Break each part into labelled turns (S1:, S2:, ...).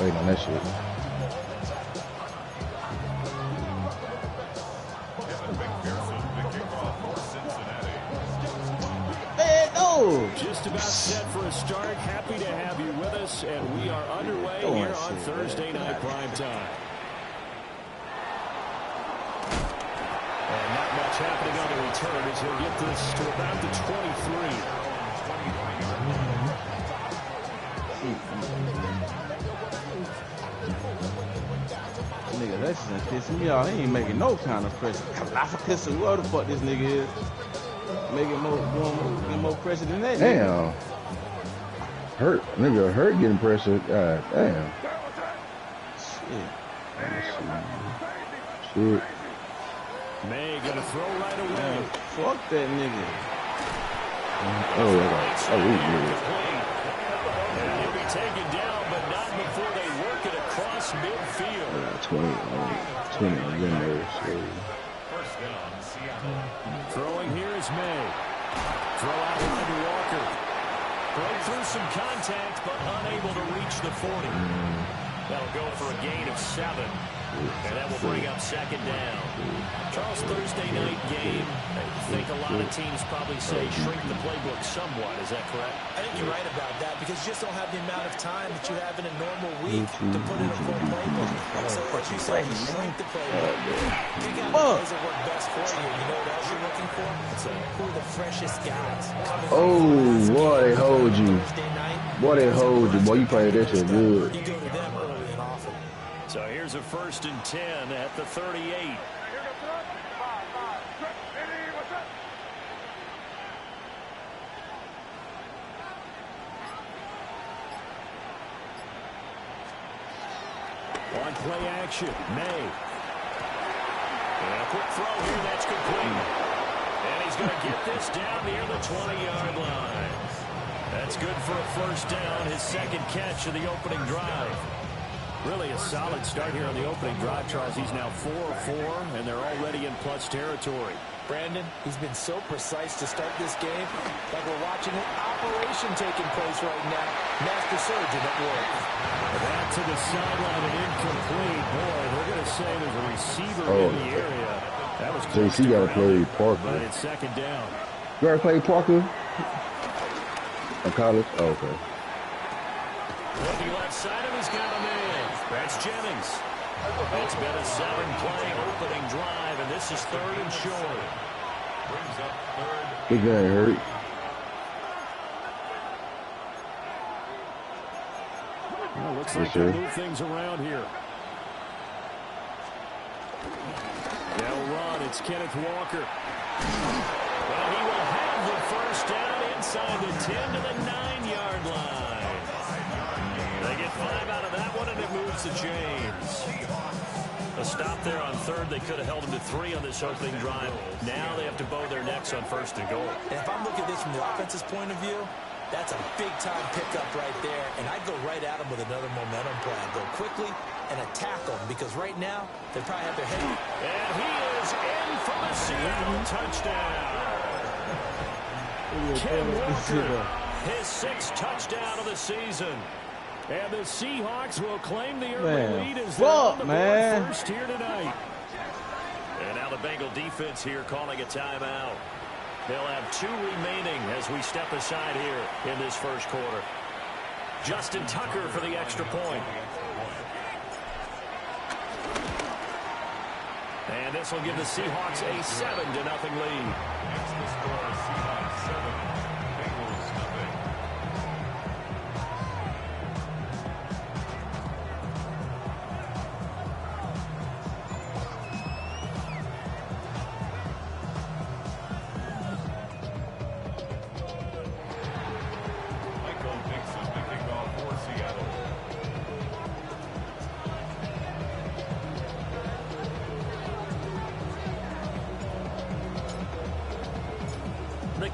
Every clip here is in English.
S1: waiting on that shit.
S2: Just about set for a start. Happy to have you with us, and we are underway here on Thursday Night Prime Time. And not much happening on the return as he'll get this to about the 23.
S3: Nigga, that's just pissing me off. He ain't making no kind of pressure. Kalafakis, whoever the fuck this nigga is. Making more pressure than that.
S1: Damn. Hurt. Nigga hurt getting pressure. God damn. Shit.
S2: May gonna throw right away.
S3: Man, fuck that nigga.
S1: Oh, he's
S2: and he'll be taken down, but not before they work it across midfield.
S1: 20 winners.
S2: Throwing here is May. Throw out line to Walker. Broke through some contact, but unable to reach the 40. That'll go for a gain of 7. And that will bring up second down. Charles, Thursday night game. I think a lot of teams probably say shrink the playbook somewhat. Is that correct?
S4: I think you're right about that because you just don't have the amount of time that you have in a normal week to put in a full playbook. So what you say, you shrink the playbook. Pick out the plays that work best for you. You know what else you're looking for? Who are the freshest guys?
S1: Oh, boy, they hold you. Boy, they hold you. Boy, you played that shit good.
S4: You go to them early and often.
S2: So here's a 1st and 10 at the 38. On play action, May. And a quick throw here, that's complete. And he's going to get this down near the 20-yard line. That's good for a 1st down, his 2nd catch of the opening drive. Really a solid start here on the opening drive, Charles. He's now 4 of 4, and they're already in plus territory.
S4: Brandon, he's been so precise to start this game, like we're watching an operation taking place right now. Master surgeon at work.
S2: That to the sideline and incomplete. Boy, they're going to say there's a receiver in the area. That was close.
S1: JC got to play Parker.
S2: But it's 2nd down.
S1: You ever play Parker? In college? Oh, okay.
S2: Looking left side of his got a man. That's Jennings. It's been a 7-play opening drive, and this is 3rd and short. Brings up 3rd.
S1: Big guy hurt.
S2: Well, looks like they move things around here. They'll run. It's Kenneth Walker. Well, he will have the 1st down inside the 10 to the 9-yard line. They get 5 out of that one, and it moves the chains. A stop there on 3rd. They could have held him to 3 on this opening drive. Now they have to bow their necks on 1st and goal.
S4: And if I'm looking at this from the offense's point of view, that's a big-time pickup right there. And I'd go right at him with another momentum plan. Go quickly and attack them because right now they probably have their head.
S2: And he is in for the Seattle touchdown. Ken Walker, his 6th touchdown of the season. And the Seahawks will claim the early lead as they're on the board first here tonight. And now the Bengal defense here calling a timeout. They'll have 2 remaining as we step aside here in this 1st quarter. Justin Tucker for the extra point. And this will give the Seahawks a 7-0 lead. That's the score. Seahawks 7, Bengals nothing.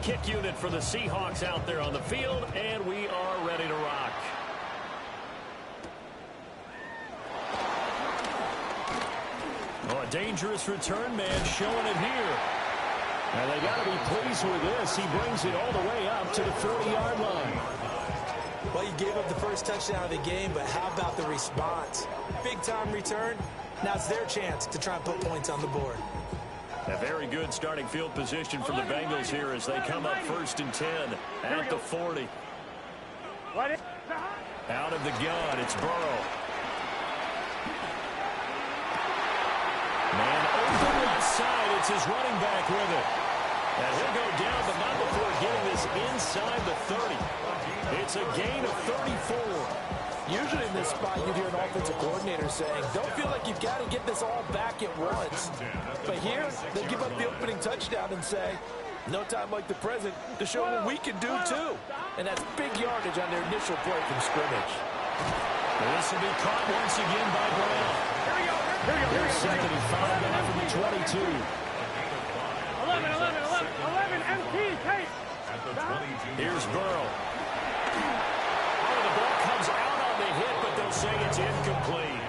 S2: Kick unit for the Seahawks out there on the field, and we are ready to rock. Oh, a dangerous return man showing it here. And they got to be pleased with this. He brings it all the way up to the 40-yard line.
S4: Well, you gave up the first touchdown of the game, but how about the response? Big-time return. Now it's their chance to try and put points on the board.
S2: A very good starting field position for the Bengals here as they come up 1st and 10 at the 40. Out of the gun, it's Burrow. Man open left side, it's his running back with it. And he'll go down, but not before getting this inside the 30. It's a gain of 34.
S4: Usually in this spot, you'd hear an offensive coordinator saying, don't feel like you've got to get this all back at once. But here, they give up the opening touchdown and say, no time like the present to show what we can do too. And that's big yardage on their initial play from scrimmage.
S2: This will be caught once again by Brown. Here's 2nd and 5 after the 22.
S5: 11, MT, tape.
S2: Here's Burrow. The ball comes out on the hit, but they'll say it's incomplete.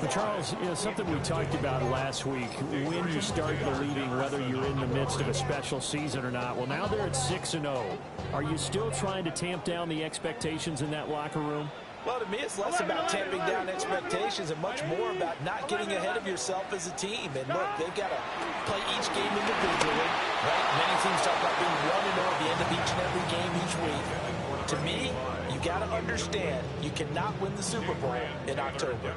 S6: But Charles, you know, something we talked about last week, when you start believing whether you're in the midst of a special season or not. Well, now they're at 6-0. Are you still trying to tamp down the expectations in that locker room?
S4: Well, to me, it's less about tamping down expectations and much more about not getting ahead of yourself as a team. And look, they've got to play each game individually, right? Many teams talk about being 1-0 at the end of each and every game each week. To me, you got to understand you cannot win the Super Bowl in October.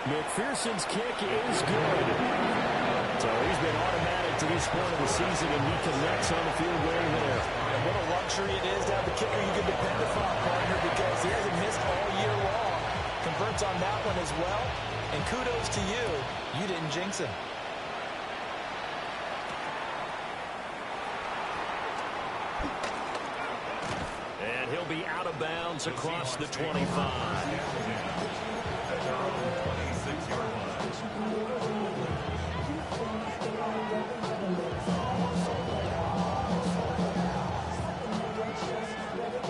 S6: McPherson's kick is good. So he's been automatic to this point of the season, and he connects on the field goal there.
S4: And what a luxury it is to have a kicker you can depend upon, partner, because he hasn't missed all year long. Converts on that one as well. And kudos to you. You didn't jinx him.
S2: And he'll be out of bounds across the 25.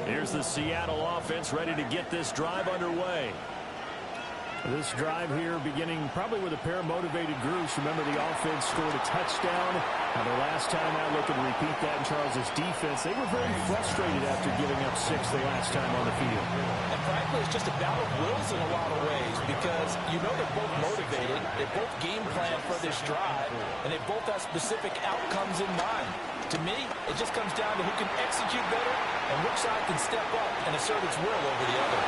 S2: Here's the Seattle offense ready to get this drive underway.
S6: This drive here beginning probably with a pair of motivated groups. Remember, the offense scored a touchdown. Now, the last time out, looking to repeat that in Charles' defense. They were very frustrated after giving up 6 the last time on the field.
S4: And frankly, it's just a battle of wills in a lot of ways because you know they're both motivated. They both game plan for this drive, and they both have specific outcomes in mind. To me, it just comes down to who can execute better and which side can step up and assert its will over the other.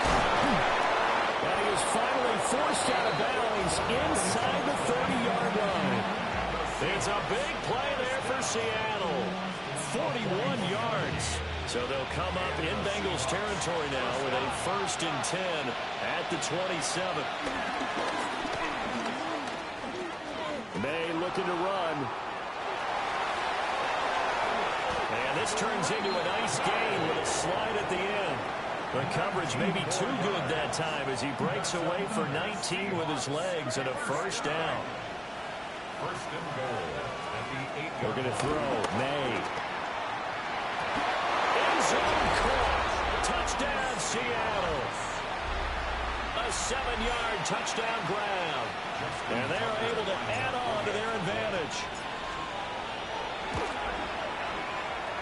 S6: And he is finally forced out of bounds inside the 30-yard line.
S2: It's a big play there for Seattle. 41 yards. So they'll come up in Bengals territory now with a 1st and 10 at the 27. May looking to run. And this turns into a nice gain with a slide at the end. The coverage may be too good that time as he breaks away for 19 with his legs and a 1st down.
S7: 1st and goal at the 8-yard line.
S2: We're going to throw. May. End zone caught. Touchdown, Seattle. A 7-yard touchdown grab. And they are able to add on to their advantage.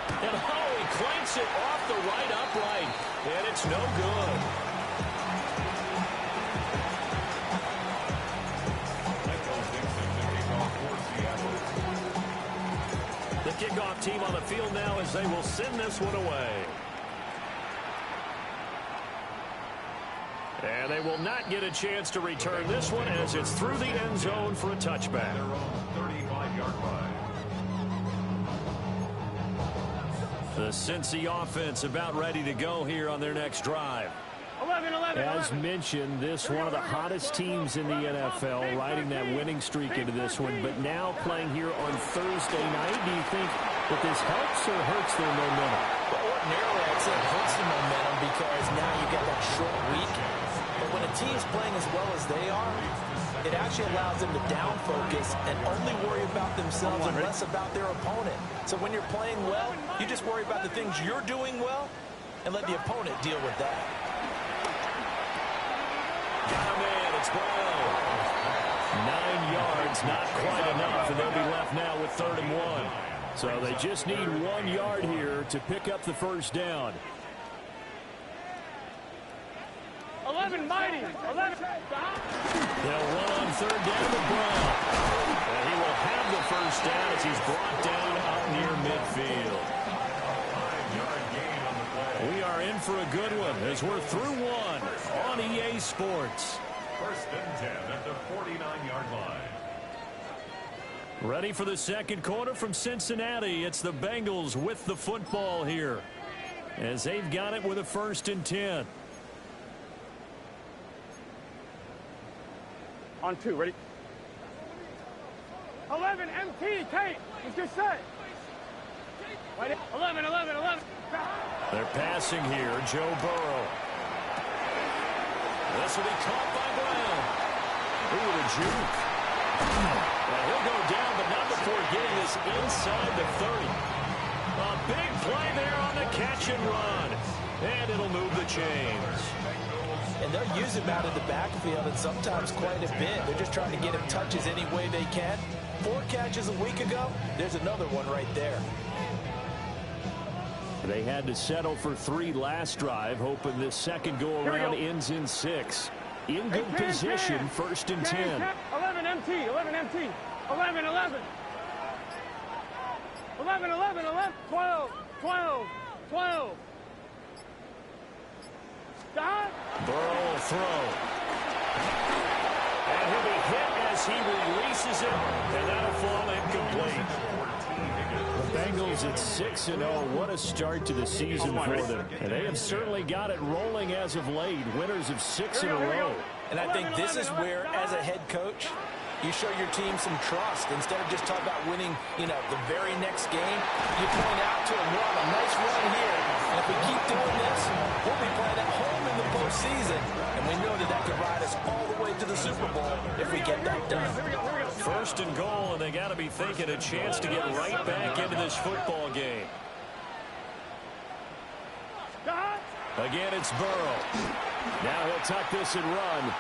S2: And Howie clanks it off the right upright. And it's no good. The kickoff team on the field now as they will send this one away. And they will not get a chance to return this one as it's through the end zone for a touchback.
S7: Their own 35-yard line.
S2: The Cincy offense about ready to go here on their next drive.
S5: 11.
S6: As mentioned, this one of the hottest teams in the NFL, riding that winning streak into this one, but now playing here on Thursday night. Do you think that this helps or hurts their momentum?
S4: Well, ordinarily, I'd say it hurts the momentum because now you get that short week. But when a team's playing as well as they are, it actually allows them to down focus and only worry about themselves and less about their opponent. So when you're playing well, you just worry about the things you're doing well and let the opponent deal with that.
S2: Got him in. It's Brown. 9 yards, not quite enough, and they'll be left now with 3rd and 1.
S6: So they just need 1 yard here to pick up the first down.
S5: 11 mighty. 11.
S6: They'll run on third down to Brown. And he will have the first down as he's brought down up near midfield.
S7: 5-yard gain on the play.
S6: We are in for a good one as we're through one on EA Sports.
S7: 1st and 10 at the 49-yard line.
S6: Ready for the second quarter from Cincinnati. It's the Bengals with the football here as they've got it with a 1st and 10.
S5: On 2, ready? 11 MT, Kate. Let's get set. Right, 11.
S6: They're passing here, Joe Burrow. This will be caught by Brown. Ooh, the juke. Now he'll go down, but not before getting this inside the 30. A big play there on the catch and run. And it'll move the chains.
S4: And they'll use him out of the backfield, and sometimes quite a bit. They're just trying to get him touches any way they can. 4 catches a week ago. There's another one right there.
S6: They had to settle for 3 last drive, hoping this second go-around ends in 6. In good position, 1st and 10.
S5: 11 MT. 11. 12. Stop.
S6: Burrow will throw. And he'll be hit as he releases it, and that'll fall incomplete. The Bengals at 6-0. What a start to the season for them. And they have certainly got it rolling as of late. Winners of 6 in a row.
S4: And I think this is where, as a head coach, you show your team some trust. Instead of just talking about winning, the very next game, you point out to them, we're on a nice run here. And if we keep doing this, we'll be playing at home in the postseason. And we know that could ride us all the way to the Super Bowl if we get that done.
S6: 1st and goal, and they got to be thinking a chance to get right back into this football game. Again, it's Burrow. Now he'll tuck this and run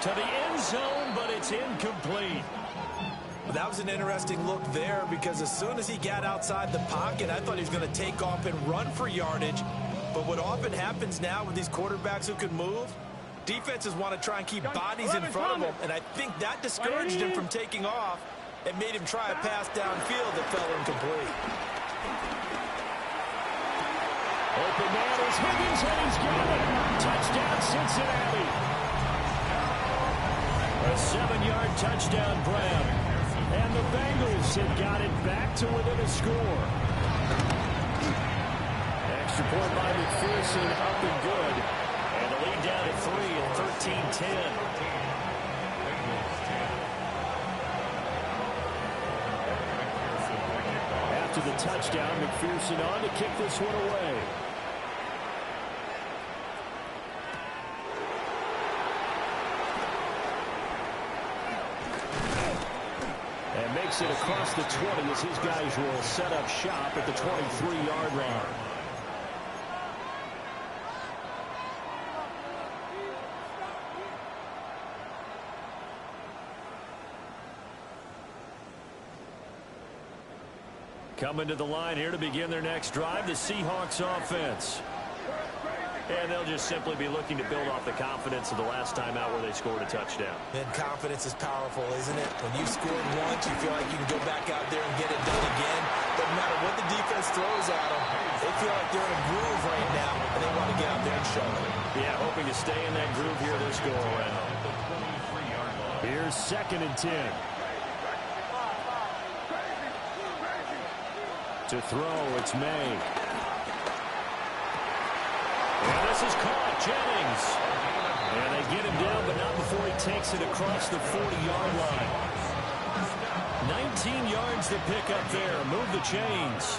S6: to the end zone, but it's incomplete.
S4: Well, that was an interesting look there, because as soon as he got outside the pocket, I thought he was going to take off and run for yardage. But what often happens now with these quarterbacks who can move, defenses want to try and keep bodies in front of them, and I think that discouraged him from taking off and made him try a pass downfield that fell incomplete.
S6: Open man is Higgins, and he's got it. Touchdown, Cincinnati. A 7-yard touchdown, Brown. And the Bengals have got it back to within a score. Extra point by McPherson, up and good. And the lead down to 3 at 13-10. After the touchdown, McPherson on to kick this one away. And makes it across the 20 as his guys will set up shop at the 23-yard line. Coming to the line here to begin their next drive, the Seahawks offense. And they'll just simply be looking to build off the confidence of the last time out where they scored a touchdown.
S4: And confidence is powerful, isn't it? When you scored once, you feel like you can go back out there and get it done again. Doesn't matter what the defense throws at them. They feel like they're in a groove right now, and they want to get out there and show it.
S6: Yeah, hoping to stay in that groove here this go-around. Here's 2nd and 10. To throw, it's May. And this is caught, Jennings. And they get him down, but not before he takes it across the 40-yard line. 19 yards to pick up there. Move the chains.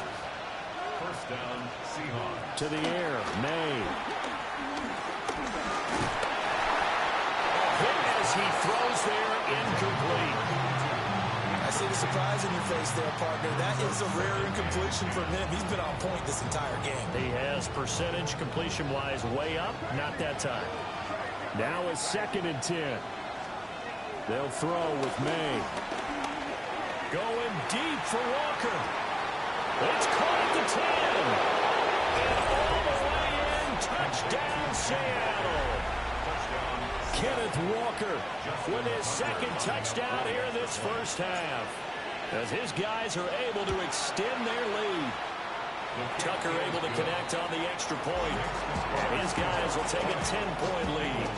S7: 1st down, Seahawks.
S6: To the air, May. Hit as he throws there, incomplete.
S4: I see the surprise in your face there, partner. That is a rare incompletion from him. He's been on point this entire game.
S6: He has percentage completion-wise way up. Not that time. Now it's 2nd and 10. They'll throw with May.
S2: Going deep for Walker. It's caught at the 10. And all the way in. Touchdown, Seattle. Kenneth Walker with his second touchdown here in this first half, as his guys are able to extend their lead. Tucker able to connect on the extra point, and his guys will take a 10-point lead.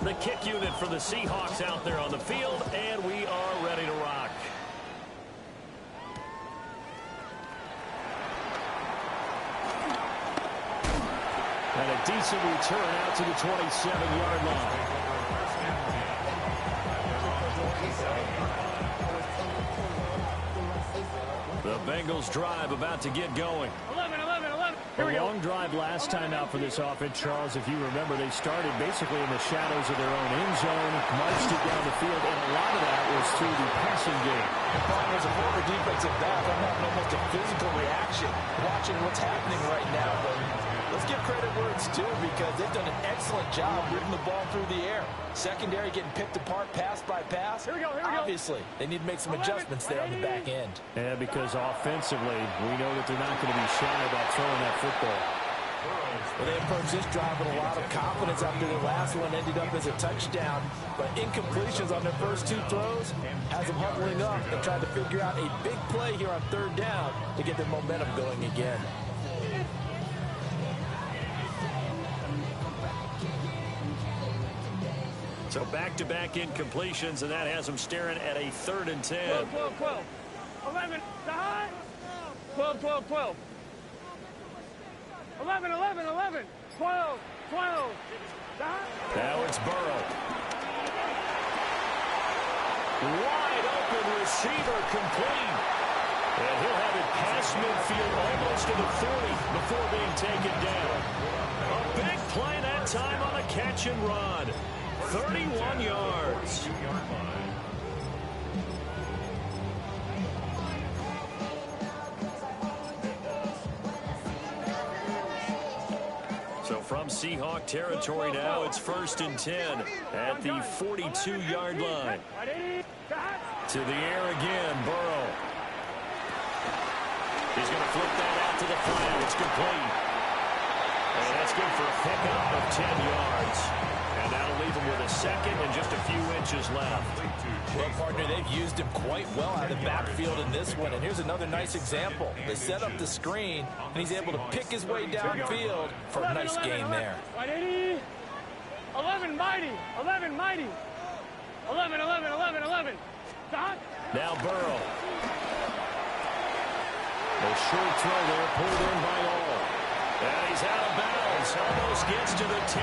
S2: The kick unit for the Seahawks out there on the field, and we are ready to rock. And a decent return out to the 27-yard line. The Bengals drive about to get going.
S5: 11.
S2: A long drive last time out for this offense, Charles. If you remember, they started basically in the shadows of their own end zone, marched it down the field, and a lot of that was through the passing game.
S4: As a former defensive back, I'm having almost a physical reaction watching what's happening right now. But let's give credit where it's due, because they've done an excellent job moving the ball through the air. Secondary getting picked apart pass by pass.
S5: Here we go.
S4: Obviously, they need to make some adjustments there on the back end.
S2: Yeah, because offensively, we know that they're not going to be shy about throwing that football.
S4: Well, they approached this drive with a lot of confidence after the last one ended up as a touchdown. But incompletions on their first two throws has them huddling up and trying to figure out a big play here on third down to get their momentum going again.
S2: So back-to-back incompletions, and that has them staring at a 3rd and 10.
S5: 12. 11. 12. 11. 12.
S2: Now it's Burrow. Wide open receiver, complete. And he'll have it past midfield almost to the 40 before being taken down. A big play that time on a catch and run. 31 yards. So from Seahawk territory now, it's 1st and 10 at the 42-yard line. To the air again, Burrow. He's going to flip that out to the flat. It's complete. And that's good for a pickup of 10 yards. And that'll leave him with a second and just a few inches left.
S4: Well, partner, they've used him quite well out of the backfield in this one. And here's another nice example. They set up the screen, and he's able to pick his way downfield for a nice gain there.
S5: 11 mighty. 11. Stop.
S2: Now Burrow. A short throw there, pulled in by all. And he's out of bounds. Almost gets to the 10.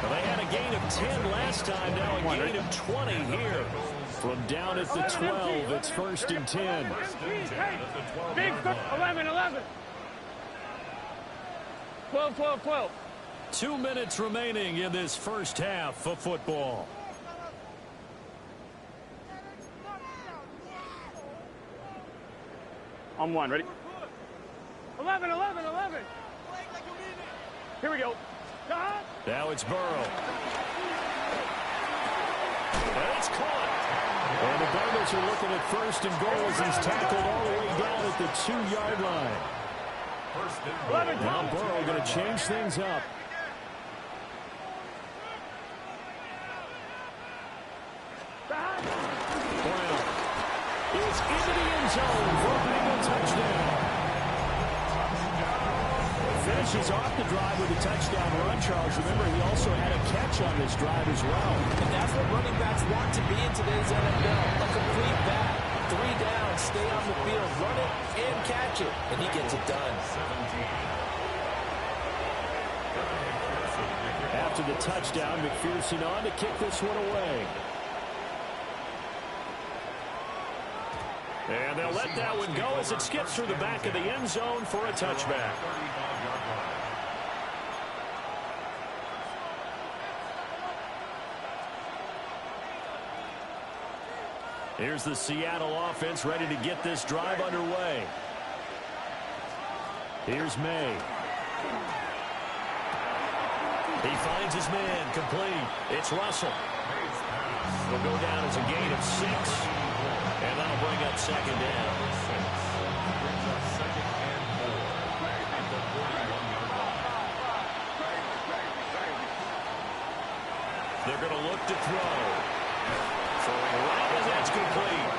S2: Well, they had a gain of 10 last time, now a gain of 20 here. From down at the 12, it's 1st and 10.
S5: Big 11. 12.
S2: 2 minutes remaining in this first half of football.
S5: On one, ready? 11. Here we go.
S2: Now it's Burrow. And it's caught. And the Bengals are looking at 1st and goal as he's tackled all the way down at the 2-yard line. Now Burrow going to change things up. Brown is into the end zone for a Bengal touchdown. Finishes off the drive with a touchdown run, Charles. Remember, he also had a catch on this drive as well.
S4: And that's what running backs want to be in today's NFL. A complete back. 3 down, stay on the field, run it, and catch it. And he gets it done.
S2: After the touchdown, McPherson on to kick this one away. And they'll let that one go as it skips through the back of the end zone for a touchback. Here's the Seattle offense ready to get this drive underway. Here's May. He finds his man, complete. It's Russell. Will go down as a gain of 6, and that'll bring up second down. They're going to look to throw. Throwing right, and that's complete.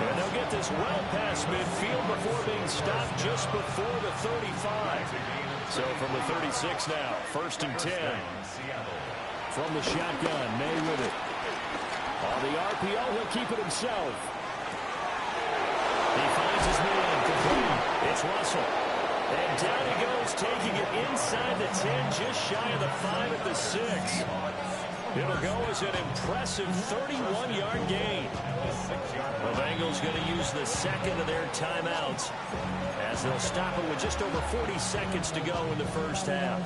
S2: And they'll get this well past midfield before being stopped just before the 35. So from the 36 now, 1st and 10. From the shotgun, May with it. On the RPO, he'll keep it himself. He finds his man, complete. It's Russell. And down he goes, taking it inside the 10, just shy of the 5 at the 6. It'll go as an impressive 31-yard gain. The Bengals going to use the second of their timeouts as they'll stop it with just over 40 seconds to go in the first half.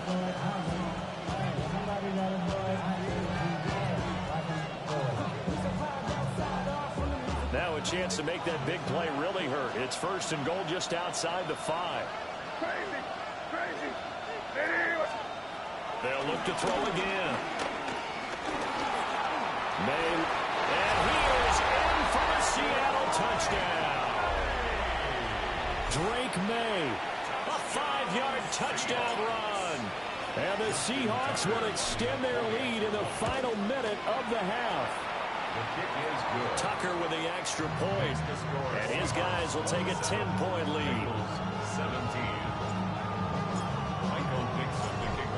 S2: Now a chance to make that big play really hurt. It's 1st and goal just outside the 5.
S5: Crazy.
S2: They'll look to throw again. May, and he is in for a Seattle touchdown. Drake May, a 5-yard touchdown run. And the Seahawks will extend their lead in the final minute of the half. Tucker with the extra point, and his guys will take a 10-point lead.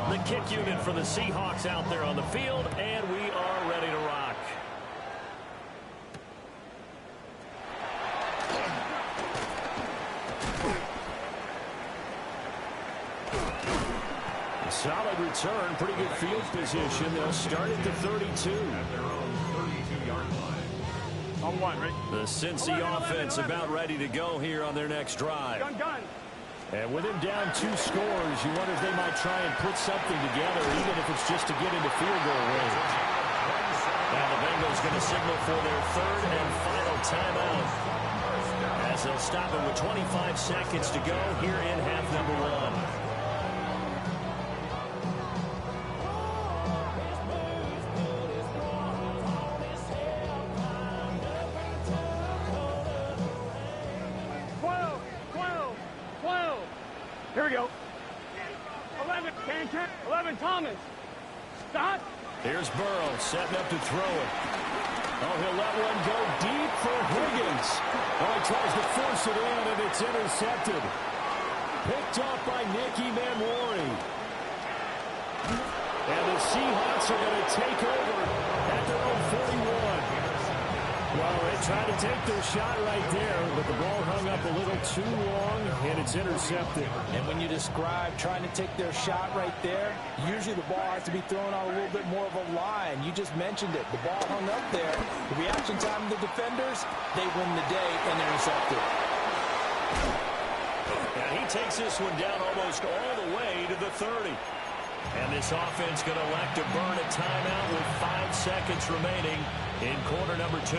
S2: The kick unit for the Seahawks out there on the field, and we are ready to rock. A solid return, pretty good field position. They'll start at the 32.
S7: At their own 32-yard line.
S5: On one, Rick.
S2: The Cincy offense about ready to go here on their next drive.
S5: Gun.
S6: And with him down 2 scores, you wonder if they might try and put something together, even if it's just to get into field goal range.
S2: Now the Bengals going to signal for their 3rd and final timeout, as they'll stop it with 25 seconds to go here in half number 1.
S5: Here we go. 11, Canton, 11, Thomas. Stop.
S2: Here's Burrow setting up to throw it. Oh, he'll let one go deep for Higgins. Oh, he tries to force it in, and it's intercepted. Picked off by Nicky Manwari. And the Seahawks are going to take over at their own 41. Well, they tried to take their shot right there, but the ball hung up a little too long, and it's intercepted.
S4: And when you describe trying to take their shot right there, usually the ball has to be thrown on a little bit more of a line. You just mentioned it. The ball hung up there. The reaction time of the defenders, they win the day and intercept it.
S2: And he takes this one down almost all the way to the 30. And this offense going to elect to burn a timeout with 5 seconds remaining in quarter number 2.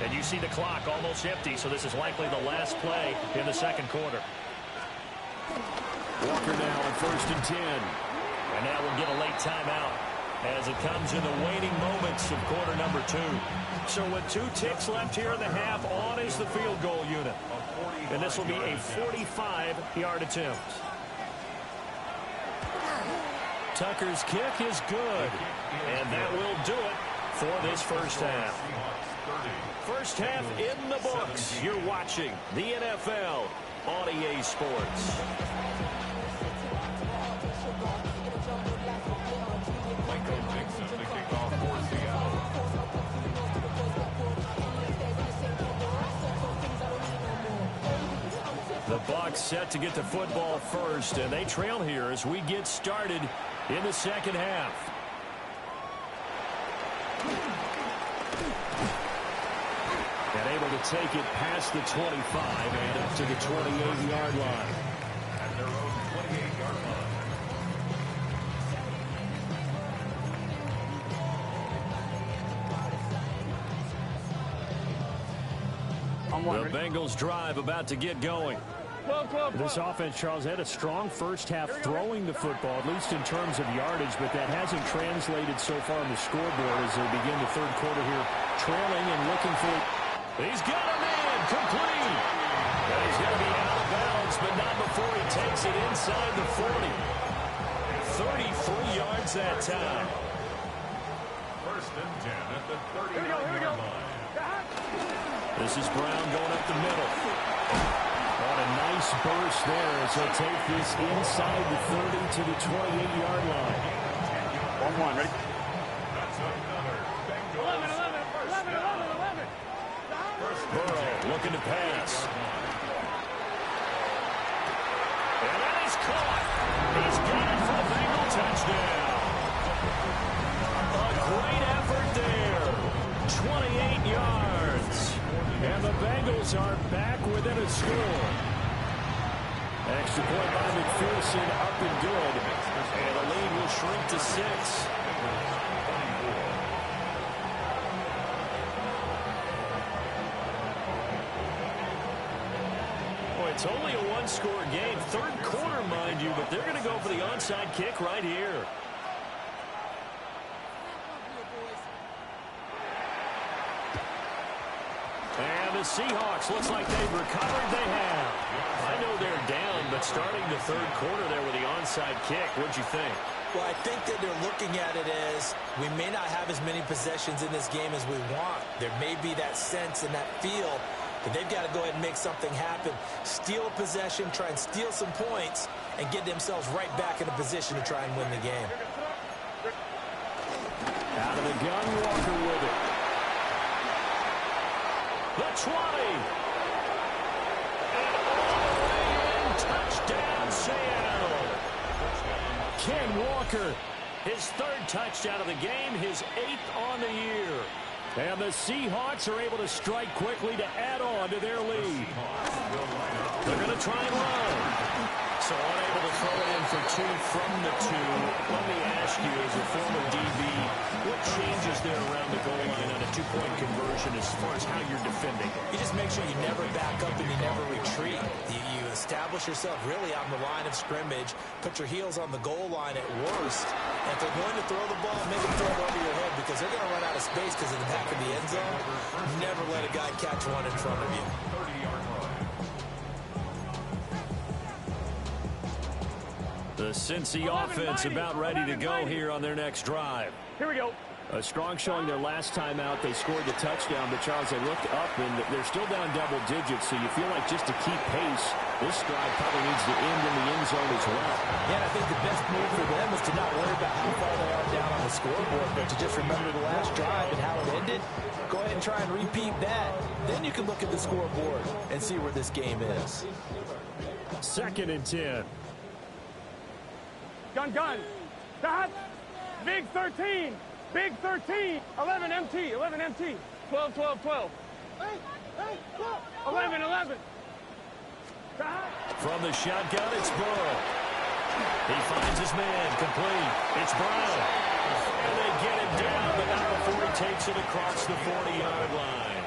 S2: And you see the clock almost empty, so this is likely the last play in the second quarter. Walker now on 1st and 10. And now we'll get a late timeout as it comes in the waning moments of quarter number 2. So with 2 ticks left here in the half, on is the field goal unit. And this will be a 45-yard attempt. Tucker's kick is good, and that will do it for this first half. First half in the books. You're watching the NFL on EA Sports. The Bucs set to get the football first, and they trail here as we get started in the second half. And able to take it past the 25 and up to the 28-yard line.
S7: At their own 28-yard line.
S2: The Bengals drive about to get going.
S6: This offense, Charles, had a strong first half throwing the football, at least in terms of yardage, but that hasn't translated so far on the scoreboard as they begin the third quarter here, trailing and looking for it. He's got a man, complete. And he's going to be out of bounds, but not before he takes it inside the 40. 33 yards that time.
S7: First and 10 at the 39-yard line.
S6: This is Brown going up the middle. What a nice burst there as he'll take this inside the 30 to the 28-yard line.
S5: 1-1, ready?
S7: That's another Bengals.
S5: 11.
S6: Burrow looking to pass. And that is caught. He's got it for the Bengal touchdown. A great effort there. 28 yards. And the Bengals are back within a score. Extra point by McPherson, up and good. And the lead will shrink to 6. Boy, it's only a one-score game. Third quarter, mind you, but they're going to go for the onside kick right here. And the Seahawks, looks like they've recovered. They have. I know they're down, but starting the third quarter there with the onside kick, what'd you think?
S4: Well, I think that they're looking at it as we may not have as many possessions in this game as we want. There may be that sense and that feel that they've got to go ahead and make something happen. Steal a possession, try and steal some points, and get themselves right back in a position to try and win the game.
S6: Out of the gun, Walker with it. The 20. And all the way in. Touchdown, Seattle. Ken Walker, his third touchdown of the game, his 8th on the year. And the Seahawks are able to strike quickly to add on to their lead. They're going to try and run. So unable to throw it in for 2 from the 2. Let me ask you, as a former DB, what changes there around the goal line on a 2-point conversion as far as how you're defending?
S4: You just make sure you never back up and you never retreat. You establish yourself really on the line of scrimmage, put your heels on the goal line at worst. And if they're going to throw the ball, make them throw it over your head because they're going to run out of space because of the back of the end zone. Never let a guy catch one in front of you.
S7: 30-yard line.
S6: The Cincy offense about ready to go here on their next drive.
S5: Here we go.
S6: A strong showing their last time out. They scored the touchdown, but Charles, they looked up and they're still down double digits, so you feel like just to keep pace, this drive probably needs to end in the end zone as well.
S4: Yeah, and I think the best move for them is to not worry about how far they are down on the scoreboard, but to just remember the last drive and how it ended. Go ahead and try and repeat that. Then you can look at the scoreboard and see where this game is.
S6: 2nd and 10.
S5: Gun. Stop. Big 13. Big 13. 11 MT. 12. 11. Stop.
S6: From the shotgun, it's Burrow. He finds his man, complete. It's Brown. And they get it down, but not before he takes it across the 40-yard line.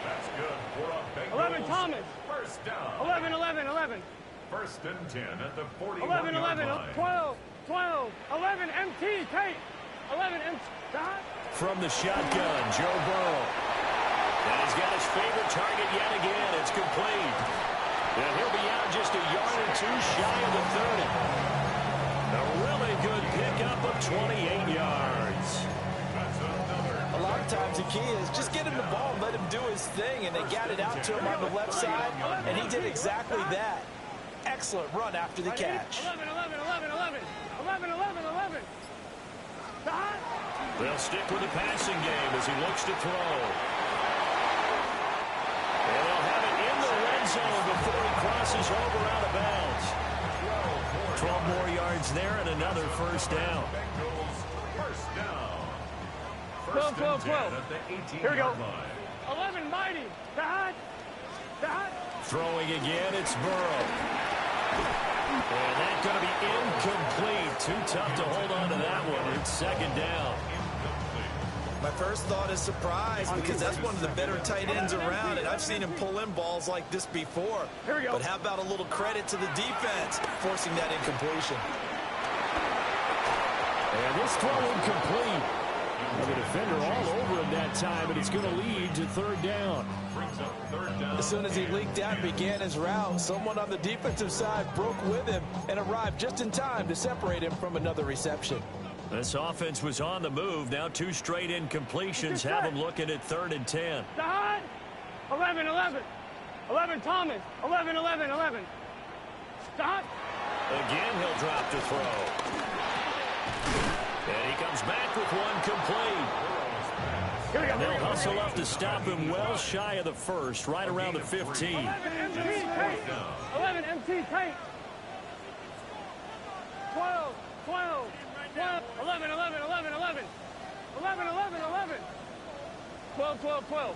S7: That's good for a Bengals.
S5: 11 Thomas.
S7: First down.
S5: 11.
S7: First and 10 at the 41-yard
S5: 11.
S7: line.
S5: 12. 11 MT. Kate. 11 MT. Stop.
S6: From the shotgun, Joe Burrow. And he's got his favorite target yet again. It's complete. And he'll be out just a yard or 2 shy of the 30. A really good pickup of 28 yards.
S4: A lot of times the key is just get him the ball and let him do his thing, and they got it out to him on the left side, and he did exactly that. Excellent run after the catch.
S5: 11. Stop.
S6: They'll stick with the passing game as he looks to throw. And they'll have it in the red zone before he crosses over out of bounds. 12 more yards there and another first down.
S7: Bengals first down.
S5: 12.
S7: At the 18-yard
S5: Here we go.
S7: line.
S5: 11 mighty. Stop.
S6: Throwing again, it's Burrow. And that's going to be incomplete. Too tough to hold on to that one. It's 2nd down.
S4: My first thought is surprise because that's one of the better tight ends around, and I've seen him pull in balls like this before.
S5: Here we go.
S4: But how about a little credit to the defense forcing that incompletion?
S2: And this throw incomplete. The defender all over him that time, and it's going to lead to third down.
S4: As soon as he leaked out and began his route, someone on the defensive side broke with him and arrived just in time to separate him from another reception.
S2: This offense was on the move. Now 2 straight incompletions have them looking at 3rd and 10.
S5: Side. 11, 11. 11, Thomas. 11, 11, 11. Stop.
S2: Again, he'll drop to throw. And he comes back with one complete.
S5: Here we go.
S2: They'll hustle up to stop him well shy of the first, right around the 15.
S5: 11, MT, Tate. 11, MT, Tate. 12, 12. 12, 11, 11, 11, 11. 11, 11, 11. 12, 12, 12.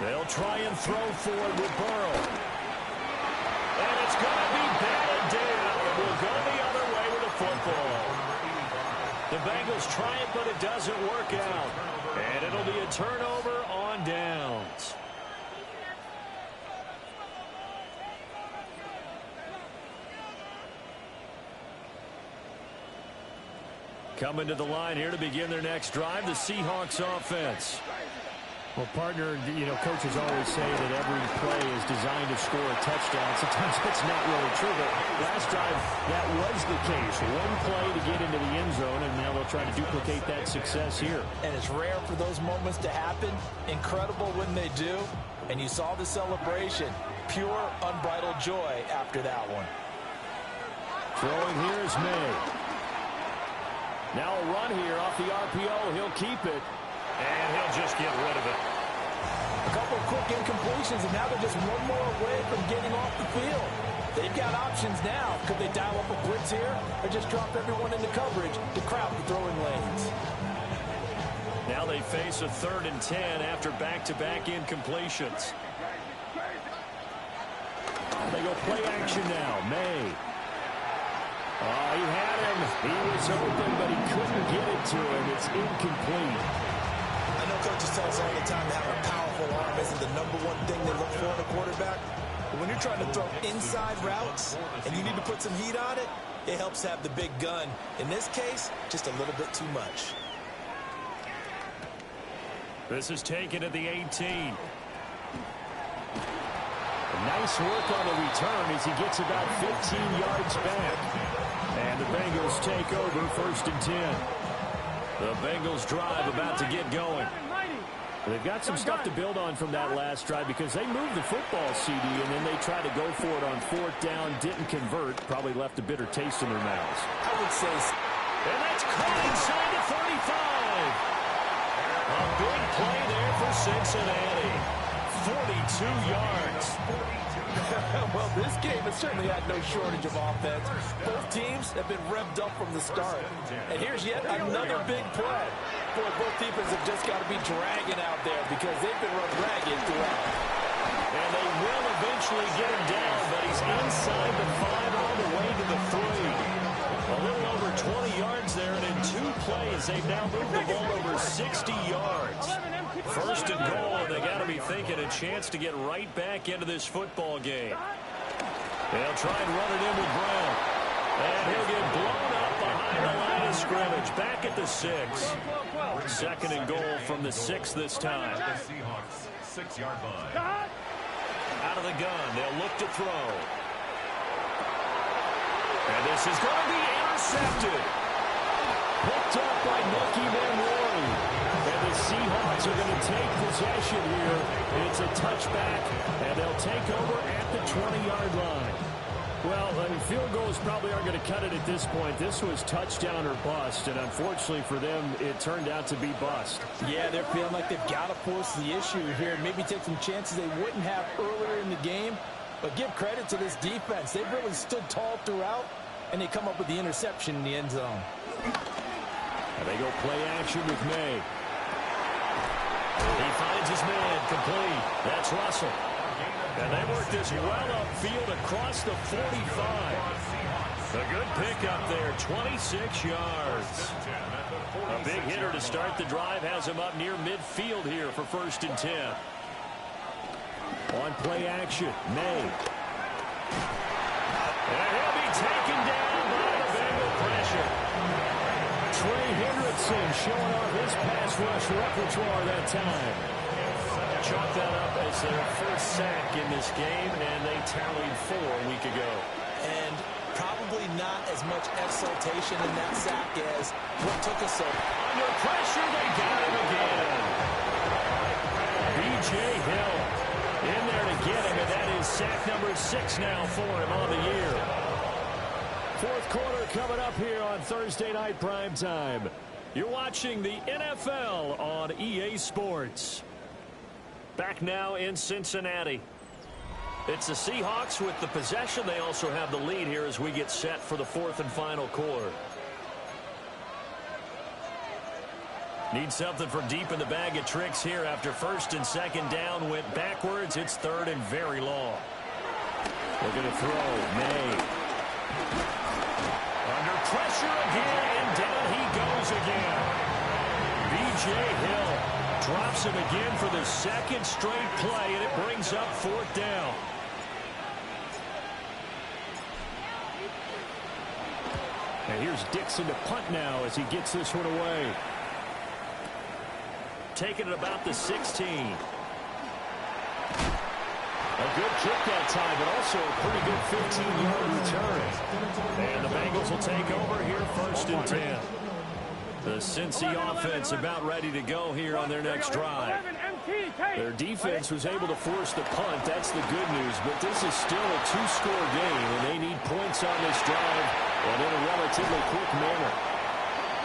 S2: They'll try and throw forward with Burrow. And it's going to be batted down. We'll go the other way with the football. The Bengals try it, but it doesn't work out. And it'll be a turnover on downs. Coming to the line here to begin their next drive, the Seahawks offense.
S6: Well, partner, coaches always say that every play is designed to score a touchdown. Sometimes that's not really true, but last drive, that was the case. One play to get into the end zone, and now they'll try to duplicate that success here.
S4: And it's rare for those moments to happen. Incredible when they do. And you saw the celebration. Pure, unbridled joy after that one.
S2: Throwing here is May. Now a run here off the RPO. He'll keep it. And he'll just get rid of it.
S4: A couple of quick incompletions, and now they're just one more away from getting off the field. They've got options now. Could they dial up a blitz here or just drop everyone into coverage to crowd the throwing lanes?
S2: Now they face a 3rd and 10 after back-to-back incompletions. They go play action now. May. Oh, he had him. He was open, but he couldn't get it to him. It's incomplete.
S4: I know coaches tell us all the time that having a powerful arm isn't the #1 thing they look for in a quarterback. But when you're trying to throw inside routes and you need to put some heat on it, it helps have the big gun. In this case, just a little bit too much.
S2: This is taken at the 18. Nice work on the return as he gets about 15 yards back. And the Bengals take over 1st and 10. The Bengals drive about to get going.
S6: They've got some stuff to build on from that last drive because they moved the football, CD, and then they tried to go for it on 4th down, didn't convert, probably left a bitter taste in their mouths.
S4: I would say...
S2: And that's caught inside the 35. A big play there for Cincinnati. 42 yards.
S4: Well, this game has certainly had no shortage of offense. Both teams have been revved up from the start. And here's yet another big play. Boy, both defenses have just got to be dragging out there because they've been run ragged throughout.
S2: And they will eventually get him down, but he's inside the 5 all the way to the 3. A little over 20 yards there, and in 2 plays, they've now moved the ball over 60 yards. 1st and goal, and they got to be thinking a chance to get right back into this football game. They'll try and run it in with Brown. And he'll get blown up behind the line of scrimmage. Back at the 6. 2nd and goal from the 6 this time.
S7: Seahawks 6-yard line.
S2: Out of the gun, they'll look to throw. And this is going to be intercepted. Picked up by Nucky Manwari. And the Seahawks are going to take possession here. It's a touchback, and they'll take over at the 20-yard line.
S6: Well, I mean, field goals probably aren't going to cut it at this point. This was touchdown or bust, and unfortunately for them, it turned out to be bust.
S4: Yeah, they're feeling like they've got to force the issue here and maybe take some chances they wouldn't have earlier in the game. But give credit to this defense. They've really stood tall throughout, and they come up with the interception in the end zone.
S2: And they go play action with May. He finds his man complete. That's Russell. And they work this well upfield across the 45. A good pickup there, 26 yards. A big hitter to start the drive has him up near midfield here for 1st and 10. On play action, May. And he'll be taken down by the Bengal pressure. Trey Hendrickson showing off his pass rush repertoire that time. Chalk that up as their first sack in this game, and they tallied 4 a week ago.
S4: And probably not as much exultation in that sack as what took us so.
S2: Under pressure, they got him again. B.J. Hill in there to get him, and that is sack number 6 now for him on the year. 4th quarter coming up here on Thursday Night Primetime. You're watching the NFL on EA Sports. Back now in Cincinnati. It's the Seahawks with the possession. They also have the lead here as we get set for the 4th and final quarter. Need something for deep in the bag of tricks here after 1st and 2nd down went backwards. It's 3rd and very long. They're going to throw. May. Under pressure again, and down he goes again. B.J. Hill drops him again for the 2nd straight play, and it brings up 4th down. And here's Dixon to punt now as he gets this one away. Taking it about the 16. A good kick that time, but also a pretty good 15-yard return. And the Bengals will take over here 1st and 10. The Cincy offense about ready to go here on their next drive. Their defense was able to force the punt. That's the good news, but this is still a 2-score game, and they need points on this drive and in a relatively quick manner.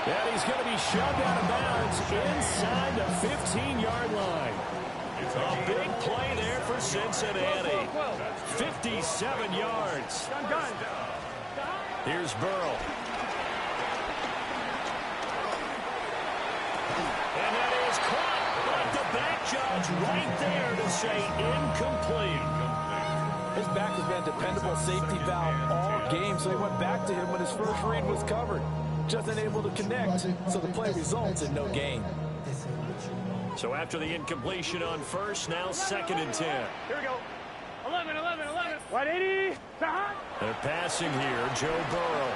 S2: And he's going to be shoved out of bounds inside the 15-yard line. A big play there for Cincinnati. 57 yards. Here's Burrow. And that is caught, but the back judge right there to say incomplete.
S4: His back has been a dependable safety valve all game, so he went back to him when his first read was covered. Just unable to connect, so the play results in no gain.
S2: So after the incompletion on 1st, now 2nd and 10.
S5: Here we go. 11, 11, 11. 180.
S2: They're passing here. Joe Burrow.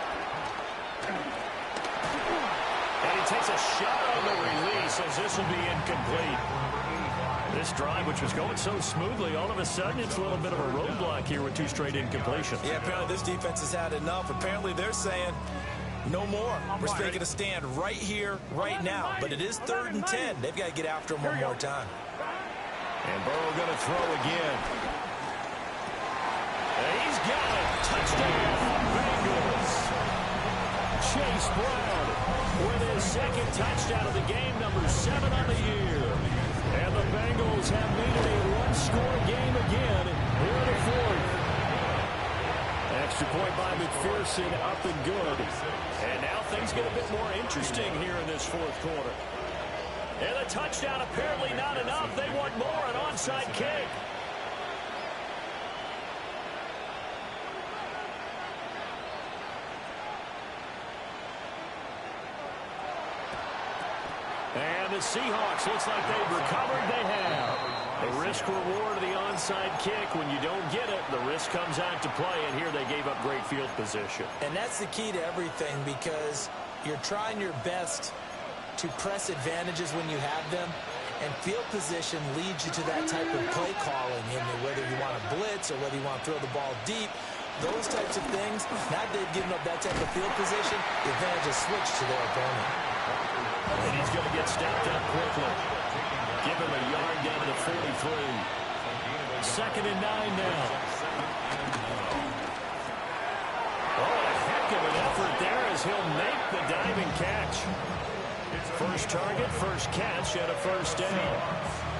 S2: And he takes a shot on the release as this will be incomplete. This drive, which was going so smoothly, all of a sudden it's a little bit of a roadblock here with 2 straight incompletions.
S4: Yeah, apparently this defense has had enough. Apparently they're saying no more. We're making a stand right here, right now. But it is 3rd and 10. They've got to get after him one more time.
S2: And Burrow going to throw again. And he's got it. Touchdown, Bengals. Chase Brown with his 2nd touchdown of the game, number 7 on the year. And the Bengals have made it a 1-score game again here in the 4th. Extra point by McPherson, up and good. And now things get a bit more interesting here in this 4th quarter. And the touchdown apparently not enough. They want more, an onside kick. And the Seahawks, looks like they've recovered. They have. The risk-reward of the onside kick. When you don't get it, the risk comes out to play, and here they gave up great field position.
S4: And that's the key to everything, because you're trying your best to press advantages when you have them, and field position leads you to that type of play calling, and whether you want to blitz or whether you want to throw the ball deep, those types of things. Now they've given up that type of field position, the advantage is switched to their opponent.
S2: And he's going to get stepped up quickly. Give him a yard down to the 43. 2nd and 9 now. Oh, a heck of an effort there as he'll make the diving catch. First target, first catch, and a 1st down.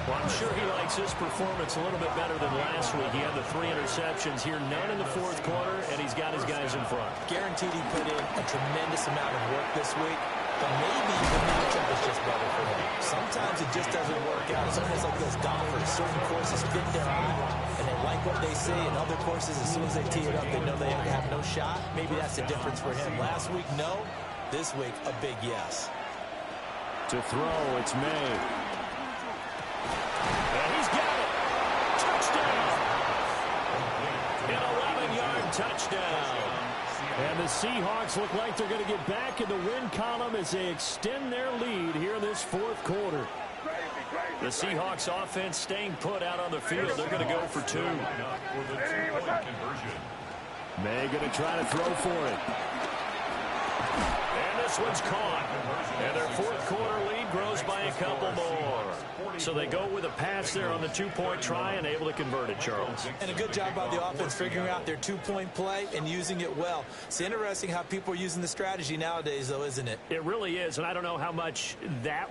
S2: Well, I'm sure he likes his performance a little bit better than last week. He had the 3 interceptions here, none in the 4th quarter, and he's got his guys in front.
S4: Guaranteed he put in a tremendous amount of work this week. But maybe the matchup is just better for him. Sometimes it just doesn't work out. It's almost like those golfers. Certain courses fit their eye, and they like what they see. In other courses, as soon as they tee it up, they know they have no shot. Maybe that's the difference for him. Last week, no. This week, a big yes.
S2: To throw, it's May. And he's got it. Touchdown. An 11-yard touchdown. And the Seahawks look like they're going to get back in the win column as they extend their lead here in this fourth quarter. The Seahawks offense staying put out on the field. They're going to go for 2. May going to try to throw for it. And this one's caught. And their fourth quarter lead grows by a couple more. So they go with a pass there on the 2-point try and able to convert it, Charles.
S4: And a good job by the offense figuring out their 2-point play and using it well. It's interesting how people are using the strategy nowadays, though, isn't it?
S2: It really is, and I don't know how much that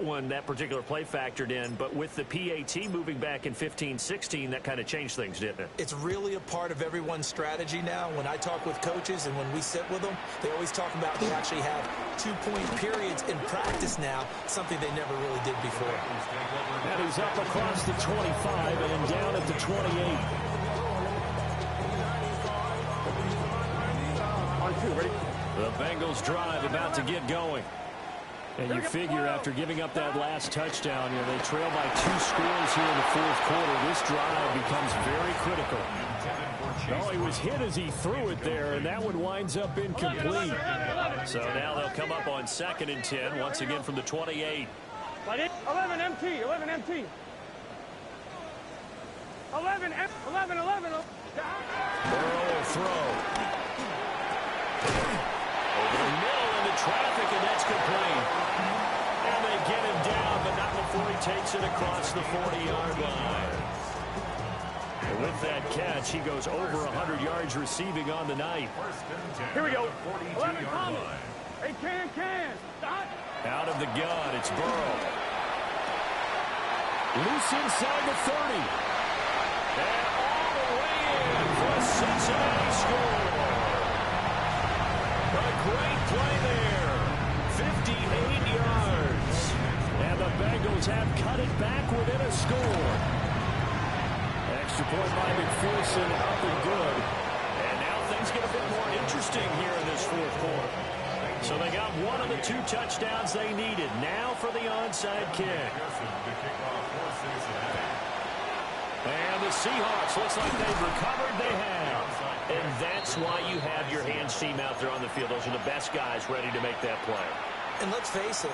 S2: particular play factored in, but with the PAT moving back in 15-16, that kind of changed things, didn't it?
S4: It's really a part of everyone's strategy now. When I talk with coaches and when we sit with them, they always talk about they actually have 2-point periods in practice now, something they never really did before.
S2: And he's up across the 25 and down at the 28.
S5: On 2, ready?
S2: The Bengals drive about to get going. And you figure after giving up that last touchdown, they trail by 2 scores here in the fourth quarter. This drive becomes very critical. Oh, he was hit as he threw it there, and that one winds up incomplete. So now they'll come up on 2nd and 10, once again from the 28.
S5: 11 MT, 11 MT. 11, 11.
S2: Burrow will throw. Over the middle into traffic, and that's complete. And they get him down, but not before he takes it across the 40-yard line. And with that catch, he goes over 100 yards receiving on the night.
S5: Here we go. 11 Thomas. Hey, can. Stop.
S2: Out of the gun, it's Burrow. Loose inside the 30. And all the way in for a Cincinnati score. A great play there. 58 yards. And the Bengals have cut it back within a score. Extra point by McPherson, up and good. And now things get a bit more interesting here in this fourth quarter. So they got one of the 2 touchdowns they needed. Now for the onside kick. And the Seahawks, looks like they've recovered. They have. And that's why you have your hands team out there on the field. Those are the best guys ready to make that play.
S4: And let's face it,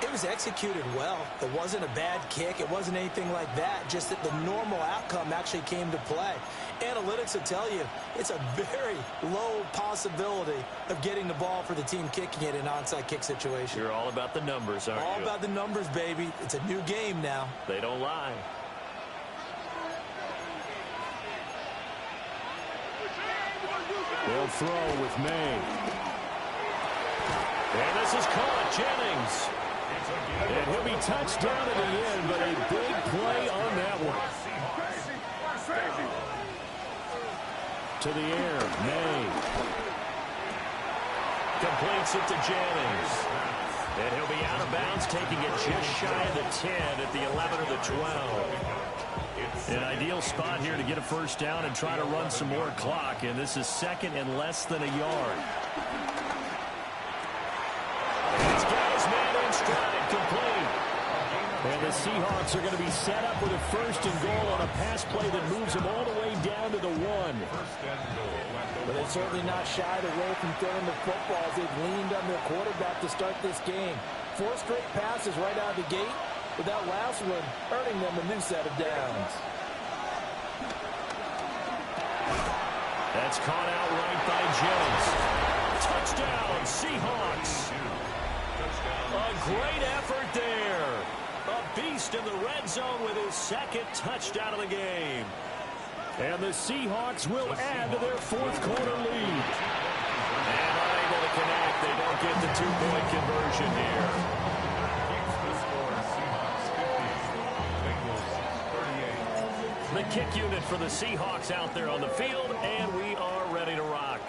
S4: it was executed well. It wasn't a bad kick. It wasn't anything like that. Just that the normal outcome actually came to play. Analytics will tell you it's a very low possibility of getting the ball for the team kicking it in an onside kick situation.
S2: You're all about the numbers, aren't you?
S4: All about the numbers, baby. It's a new game now.
S2: They don't lie. They'll throw with May. And this is caught. Jennings. And he'll be touched down at the end, but a big play on that one. To the air, May. Completes it to Jennings. And he'll be out of bounds, taking it just shy of the 10 at the 11 or the 12. An ideal spot here to get a first down and try to run some more clock. And this is 2nd and less than a yard. He's got his man in stride, complete. And the Seahawks are going to be set up with a 1st and goal on a pass play that moves them all the way down to the 1.
S4: But they're certainly not shied away from throwing the football as they've leaned on their quarterback to start this game. 4 straight passes right out of the gate, with that last one earning them a new set of downs.
S2: That's caught out right by Jennings. Touchdown, Seahawks. A great effort there. A beast in the red zone with his 2nd touchdown of the game. And the Seahawks will add to their fourth quarter lead. And unable to connect. They don't get the 2-point conversion here. The kick unit for the Seahawks out there on the field, and we are ready to rock.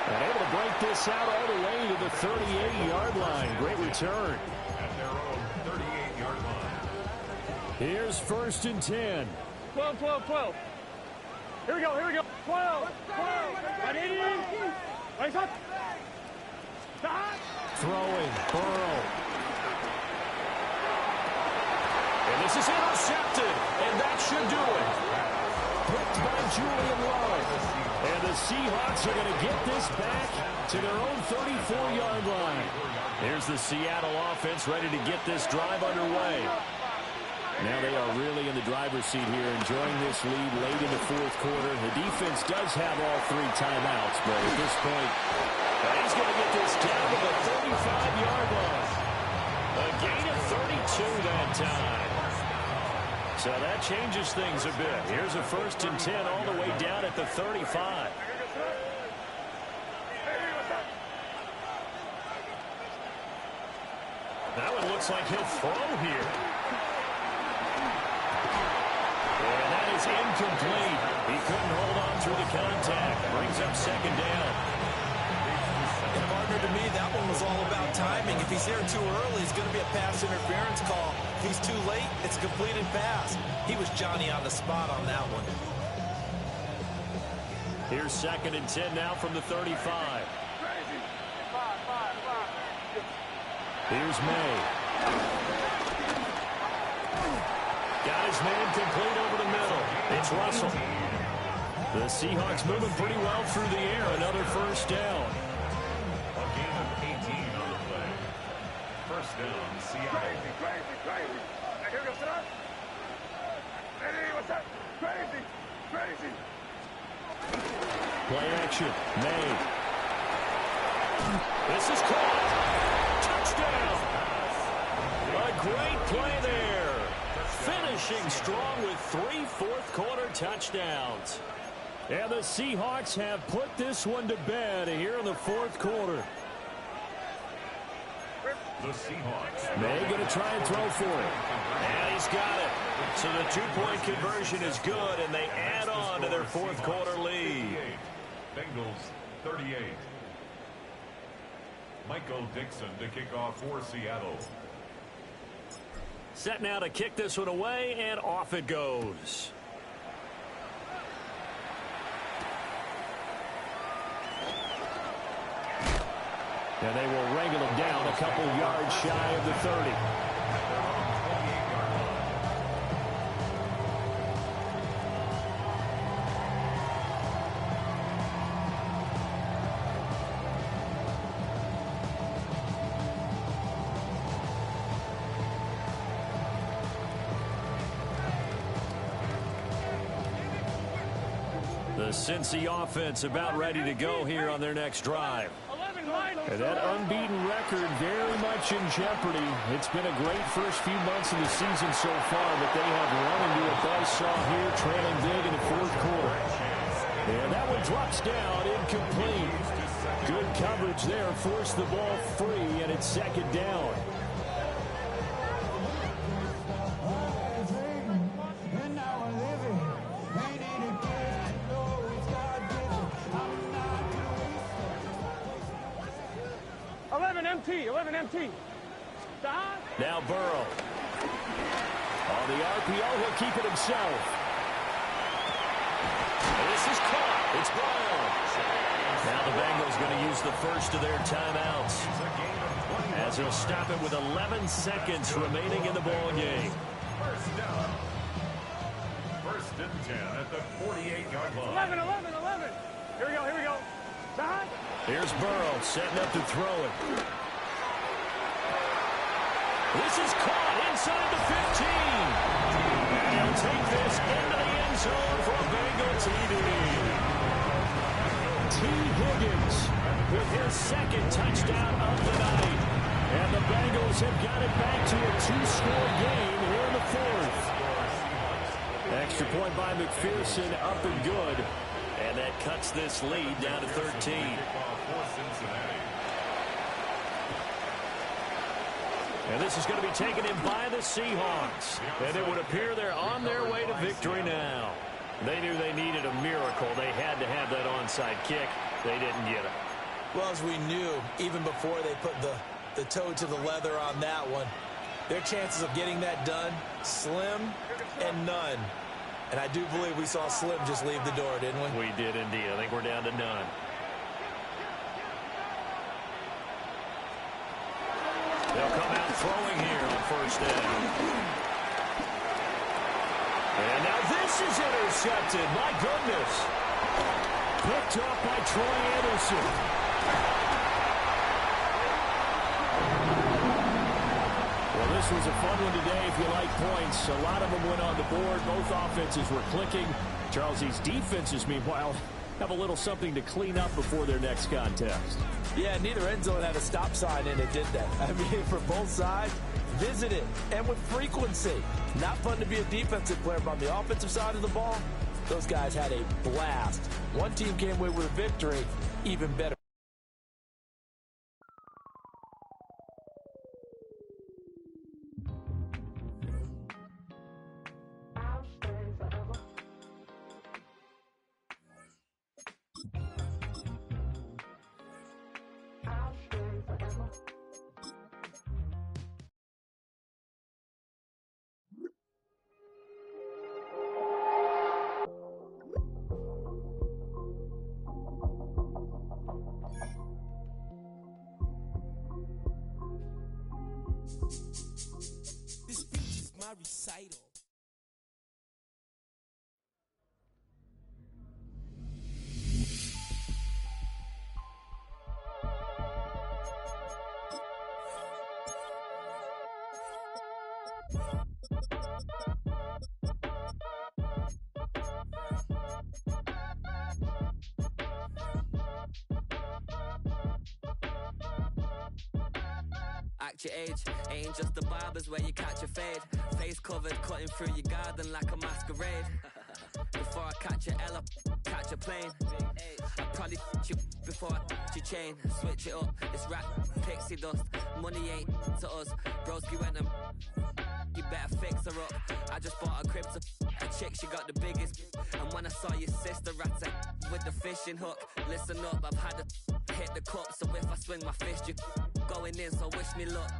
S2: And able to break this out all the way to the 38-yard line. Great return. Here's 1st and 10.
S5: 12, 12, 12. Here we go, here we go. 12, 12. Right up.
S2: Throwing, Burrow. And this is intercepted, and that should do it. Picked by Julian Love. And the Seahawks are going to get this back to their own 34-yard line. Here's the Seattle offense ready to get this drive underway. Now they are really in the driver's seat here, enjoying this lead late in the 4th quarter. The defense does have all 3 timeouts, but at this point, he's going to get this down to the 35-yard line. A gain of 32 that time. So that changes things a bit. Here's a 1st and 10 all the way down at the 35. That one looks like he'll throw here. And that is incomplete. He couldn't hold on through the contact. Brings up 2nd down.
S4: And partner, to me, that one was all about timing. If he's there too early, it's going to be a pass interference call. If he's too late, it's a completed pass. He was Johnny on the spot on that one.
S2: Here's 2nd and 10 now from the 35. Here's May. Got his man complete over the middle. It's Russell. The Seahawks moving pretty well through the air. Another 1st down.
S7: A gain of 18 on the play. 1st down, Seattle.
S5: Crazy. Here we go, sit up. Hey, what's up? Crazy.
S2: Play action. May. This is caught. Touchdown. A great play there. Finishing strong with 3 4th-quarter touchdowns. And the Seahawks have put this one to bed here in the 4th quarter.
S7: The Seahawks.
S2: May going to try and throw for it. And he's got it. So the 2-point conversion is good, and they add on to their 4th-quarter lead.
S7: Bengals 38. Michael Dixon to kick off for Seattle.
S2: Set now to kick this one away, and off it goes. And they will wrangle him down a couple yards shy of the 30. The Cincy offense about ready to go here on their next drive. And that unbeaten record very much in jeopardy. It's been a great first few months of the season so far, but they have run into a buzzsaw here, trailing big in the 4th quarter. And that one drops down, incomplete. Good coverage there, forced the ball free, and it's 2nd down.
S5: MT.
S2: Now Burrow. On the RPO, he'll keep it himself. And this is caught. It's Brown. Now the Bengals going to use the first of their timeouts, as he'll stop it with 11 seconds remaining in the ball game.
S7: 1st down. 1st and 10 at the 48-yard line.
S5: 11. Here we go.
S2: Here's Burrow setting up to throw it. This is caught inside the 15. And he'll take this into the end zone for a Bengal TD. T. Higgins with his 2nd touchdown of the night. And the Bengals have got it back to a 2-score game here in the 4th. Extra point by McPherson, up and good. And that cuts this lead down to 13. And this is going to be taken in by the Seahawks. And it would appear they're on their way to victory now. They knew they needed a miracle. They had to have that onside kick. They didn't get it.
S4: Well, as we knew, even before they put the toe to the leather on that one, Their chances of getting that done, slim and none. And I do believe we saw Slim just leave the door, didn't we?
S2: We did indeed. I think we're down to none. They'll come out throwing here on first down. And now this is intercepted. My goodness. Picked up by Troy Anderson. Well, this was a fun one today if you like points. A lot of them went on the board. Both offenses were clicking. Charles, these defenses, meanwhile, have a little something to clean up before their next contest.
S4: Yeah, neither end zone had a stop sign in it, did they? I mean, for both sides, visit it, and with frequency. Not fun to be a defensive player, but on the offensive side of the ball, those guys had a blast. One team came away with a victory, even better.
S8: This speech is my recital.
S9: Act your age, ain't just the barbers where you catch a fade. Face covered, cutting through your garden like a masquerade. Before I catch a L, I catch a plane. I probably you before I your chain. Switch it up, it's rap, pixie dust. Money ain't to us, broski went and you better fix her up. I just bought a crib to a chick, she got the biggest. And when I saw your sister at with the fishing hook, listen up, I've had to hit the cup. So if I swing my fist, you going in, so wish me luck.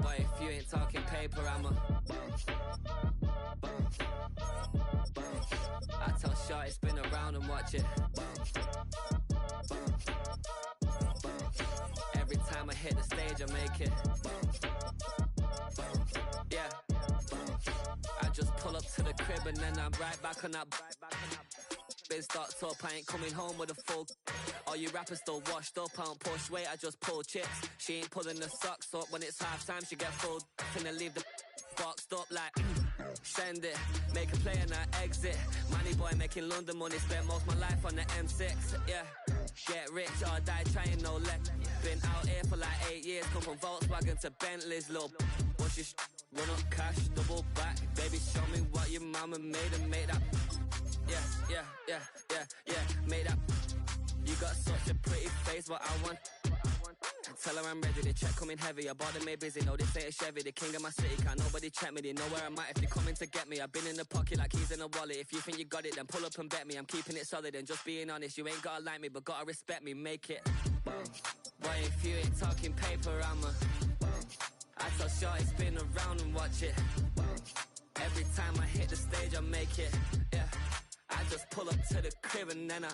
S9: Boy, if you ain't talking paper, I'm a I tell Shorty spin around and watch it. Every time I hit the stage, I make it. Yeah. I just pull up to the crib and then I'm right back on that. Been stocked up, I ain't coming home with a full. All you rappers still washed up, I don't push weight, I just pull chips. She ain't pulling the socks up when it's half time, she get full. Finna leave the boxed up like send it, make a play and I exit. Money boy making London money, spent most of my life on the M6. Yeah, get rich or die trying, no let. Been out here for like 8 years, come from Volkswagen to Bentley's, little. What's your run up cash, double back. Baby, show me what your mama made and make that. Yeah, make that. You got such a pretty face, what I want. Tell her I'm ready, the check coming heavy. I bought them made busy, no this ain't a Chevy. The king of my city, can't nobody check me. They know where I'm at if they coming to get me. I've been in the pocket like keys in a wallet. If you think you got it, then pull up and bet me. I'm keeping it solid and just being honest. You ain't gotta like me, but gotta respect me, make it. Boy, if you ain't talking paper, I'm a I tell Shorty spin around and watch it. Every time I hit the stage, I make it. Yeah, I just pull up to the crib and then I